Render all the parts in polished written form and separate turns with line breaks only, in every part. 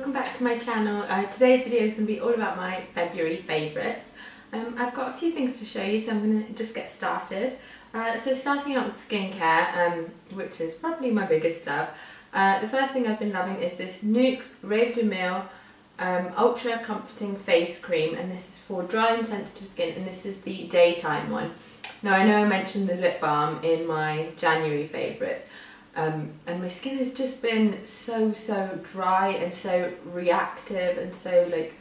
welcome back to my channel. Today's video is going to be all about my February favourites. I've got a few things to show you, so I'm going to just get started. So starting out with skincare, which is probably my biggest love. The first thing I've been loving is this Nuxe Rave de Mille Ultra Comforting Face Cream, and this is for dry and sensitive skin, and this is the daytime one. Now I know I mentioned the lip balm in my January favourites. And my skin has just been so dry and so reactive and so like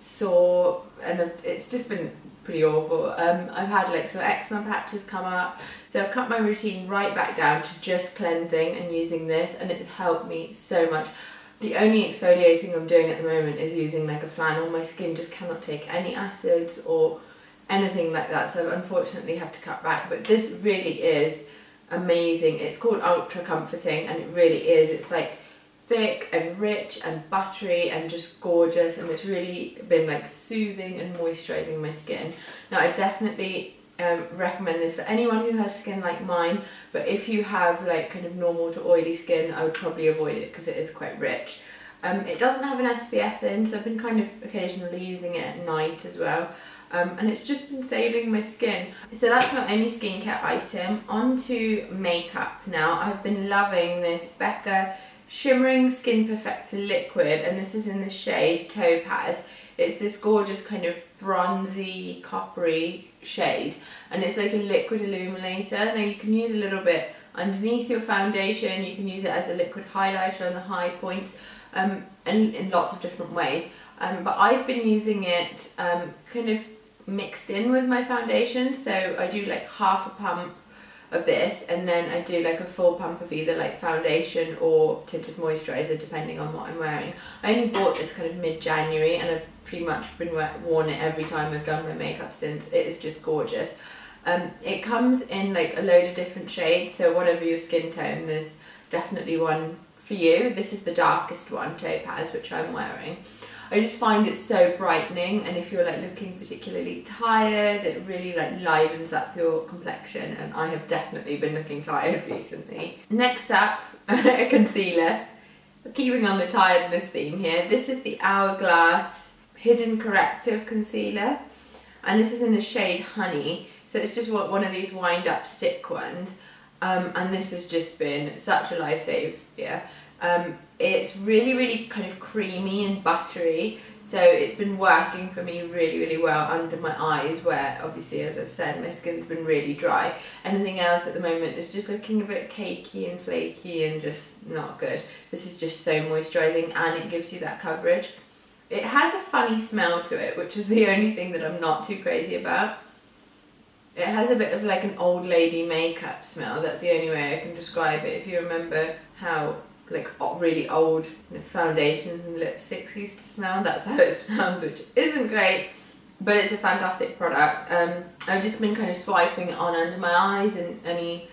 sore, and it's just been pretty awful. I've had like some eczema patches come up, so I've cut my routine right back down to just cleansing and using this, and it's helped me so much. The only exfoliating I'm doing at the moment is using like a flannel. My skin just cannot take any acids or anything like that, so I've unfortunately have to cut back, but this really is amazing. It's called Ultra Comforting, and it really is. It's like thick and rich and buttery and just gorgeous, and it's really been like soothing and moisturizing my skin. Now I definitely recommend this for anyone who has skin like mine, but if you have like kind of normal to oily skin, I would probably avoid it because it is quite rich. It doesn't have an SPF in, so I've been kind of occasionally using it at night as well. And it's just been saving my skin. So that's my only skincare item. On to makeup now. I've been loving this Becca Shimmering Skin Perfector Liquid, and this is in the shade Topaz. It's this gorgeous kind of bronzy, coppery shade, and it's like a liquid illuminator. Now you can use a little bit underneath your foundation, you can use it as a liquid highlighter on the high point, and in lots of different ways. But I've been using it kind of mixed in with my foundation, so I do like half a pump of this, and then I do like a full pump of either like foundation or tinted moisturiser depending on what I'm wearing. I only bought this kind of mid-January, and I've pretty much been worn it every time I've done my makeup since. It is just gorgeous. It comes in like a load of different shades, so whatever your skin tone, there's definitely one for you. This is the darkest one, Topaz, which I'm wearing. I just find it so brightening, and if you're like looking particularly tired, it really like livens up your complexion, and I have definitely been looking tired recently. Next up, a concealer. Keeping on the tiredness theme here, this is the Hourglass Hidden Corrective Concealer, and this is in the shade Honey, so it's just one of these wind up stick ones, and this has just been such a lifesaver. It's really kind of creamy and buttery, so it's been working for me really well under my eyes, where obviously, as I've said, my skin's been really dry. Anything else at the moment is just looking a bit cakey and flaky and just not good. This is just so moisturising, and it gives you that coverage. It has a funny smell to it, which is the only thing that I'm not too crazy about. It has a bit of like an old lady makeup smell. That's the only way I can describe it. If you remember how like really old foundations and lipsticks used to smell, that's how it smells, which isn't great, but it's a fantastic product. I've just been kind of swiping it on under my eyes and any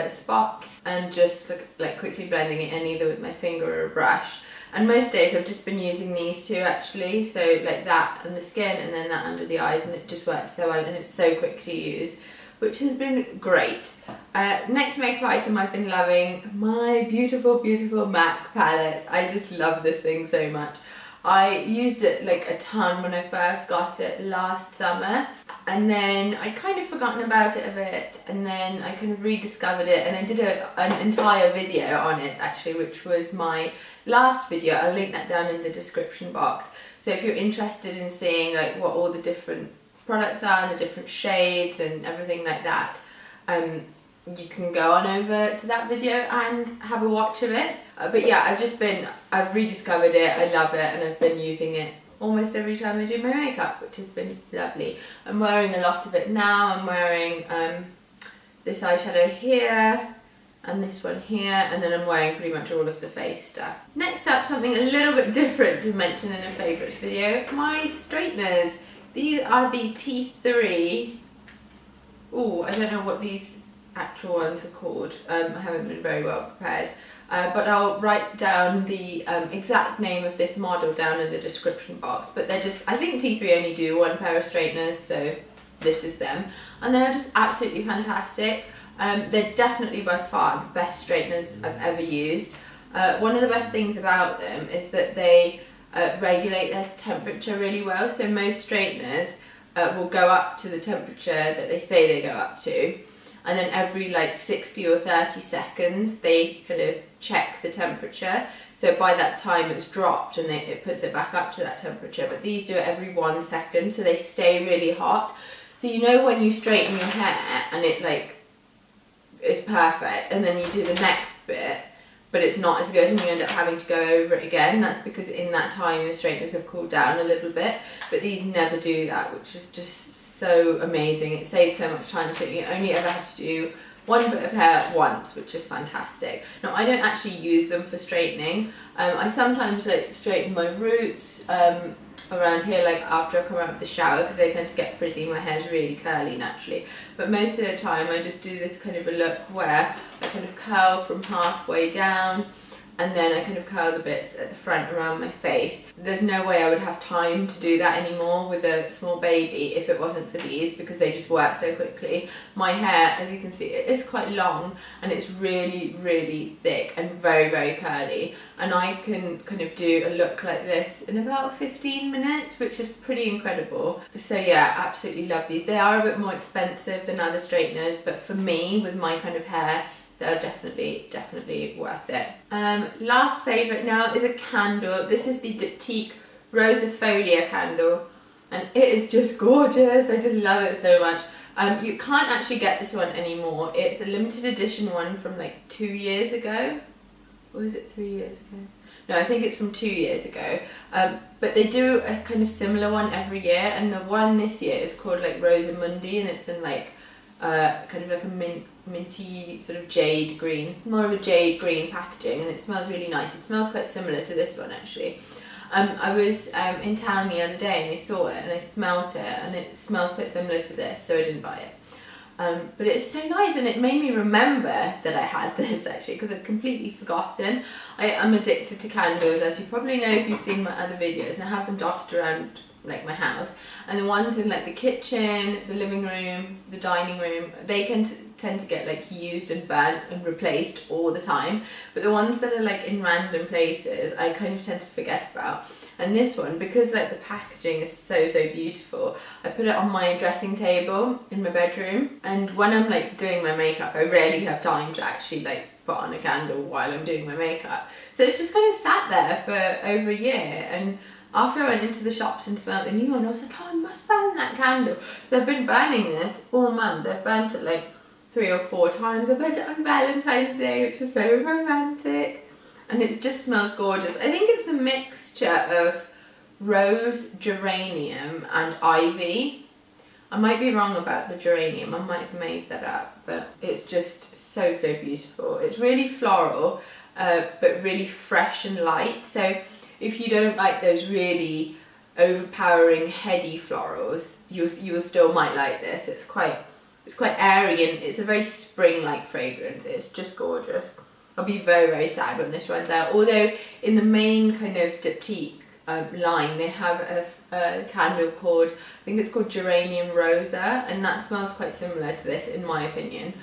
spots, and just like quickly blending it in either with my finger or a brush. And most days I've just been using these two actually, so like that on the skin and then that under the eyes, and it just works so well, and it's so quick to use, which has been great. Next makeup item I've been loving, my beautiful MAC palette. I just love this thing so much. I used it like a ton when I first got it last summer, and then I'd kind of forgotten about it a bit, and then I kind of rediscovered it, and I did an entire video on it actually, which was my last video. I'll link that down in the description box. So if you're interested in seeing like what all the different products are and the different shades and everything like that, you can go on over to that video and have a watch of it. But yeah, I've rediscovered it, I love it, and I've been using it almost every time I do my makeup, which has been lovely. I'm wearing a lot of it now. I'm wearing this eyeshadow here and this one here, and then I'm wearing pretty much all of the face stuff. Next up, something a little bit different to mention in a favourites video, my straighteners. These are the T3. Oh, I don't know what these actual ones are called. I haven't been very well prepared. But I'll write down the exact name of this model down in the description box. But they're just, I think T3 only do one pair of straighteners, so this is them. And they're just absolutely fantastic. They're definitely by far the best straighteners I've ever used. One of the best things about them is that they regulate their temperature really well. So most straighteners will go up to the temperature that they say they go up to, and then every like 60 or 30 seconds they kind of check the temperature. So by that time it's dropped and it puts it back up to that temperature. But these do it every 1 second, so they stay really hot. So you know when you straighten your hair and it like is perfect, and then you do the next bit but it's not as good and you end up having to go over it again. That's because in that time the straighteners have cooled down a little bit, but these never do that, which is just so amazing. It saves so much time, so you only ever have to do one bit of hair once, which is fantastic. Now I don't actually use them for straightening. I sometimes like straighten my roots around here, like after I come out of the shower, because they tend to get frizzy. My hair's really curly naturally, but most of the time I just do this kind of a look where I kind of curl from halfway down, and then I kind of curl the bits at the front around my face. There's no way I would have time to do that anymore with a small baby if it wasn't for these, because they just work so quickly. My hair, as you can see, it is quite long and it's really, really thick and very, very curly. And I can kind of do a look like this in about 15 minutes, which is pretty incredible. So yeah, absolutely love these. They are a bit more expensive than other straighteners, but for me, with my kind of hair, they're definitely worth it. Last favourite now is a candle. This is the Diptyque Rosafolia candle, and it is just gorgeous. I just love it so much. You can't actually get this one anymore. It's a limited edition one from like 2 years ago. Or was it 3 years ago? No, I think it's from 2 years ago. But they do a kind of similar one every year, and the one this year is called like Rosamundi, and it's in like kind of like a minty sort of jade green, more of a jade green packaging, and it smells really nice. It smells quite similar to this one actually. I was in town the other day and I saw it and I smelt it, and it smells quite similar to this, so I didn't buy it. But it's so nice, and it made me remember that I had this actually, because I'd completely forgotten. I am addicted to candles, as you probably know if you've seen my other videos, and I have them dotted around like my house. And the ones in like the kitchen, the living room, the dining room, they can tend to get like used and burnt and replaced all the time. But the ones that are like in random places, I kind of tend to forget about. And this one, because like the packaging is so beautiful, I put it on my dressing table in my bedroom, and when I'm like doing my makeup, I rarely have time to actually like put on a candle while I'm doing my makeup. So it's just kind of sat there for over a year, and after I went into the shops and smelled the new one, I was like, oh, I must burn that candle. So I've been burning this all month. I've burnt it like 3 or 4 times. I burnt it on Valentine's Day, which is very romantic. And it just smells gorgeous. I think it's a mixture of rose, geranium and ivy. I might be wrong about the geranium. I might have made that up, but it's just so beautiful. It's really floral, but really fresh and light. So if you don't like those really overpowering heady florals, you still might like this. It's quite airy, and it's a very spring-like fragrance. It's just gorgeous. I'll be very sad when this runs out. Although in the main kind of Diptyque line, they have a candle called, I think it's called Geranium Rosa, and that smells quite similar to this in my opinion.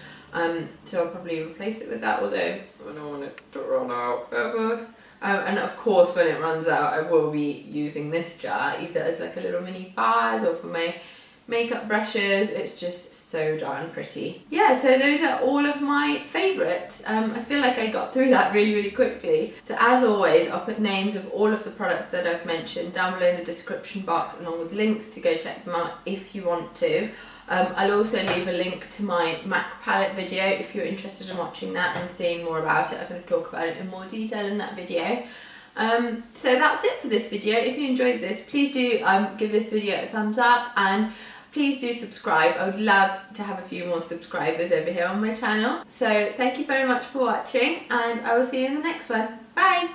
So I'll probably replace it with that, although I don't want it to run out ever. And of course when it runs out, I will be using this jar either as like a little mini vase or for my makeup brushes. It's just so darn pretty. Yeah, so those are all of my favourites. I feel like I got through that really quickly. So as always, I'll put names of all of the products that I've mentioned down below in the description box, along with links to go check them out if you want to. I'll also leave a link to my MAC palette video if you're interested in watching that and seeing more about it. I'm going to talk about it in more detail in that video. So that's it for this video. If you enjoyed this, please do give this video a thumbs up, and please do subscribe. I would love to have a few more subscribers over here on my channel. So thank you very much for watching, and I will see you in the next one. Bye!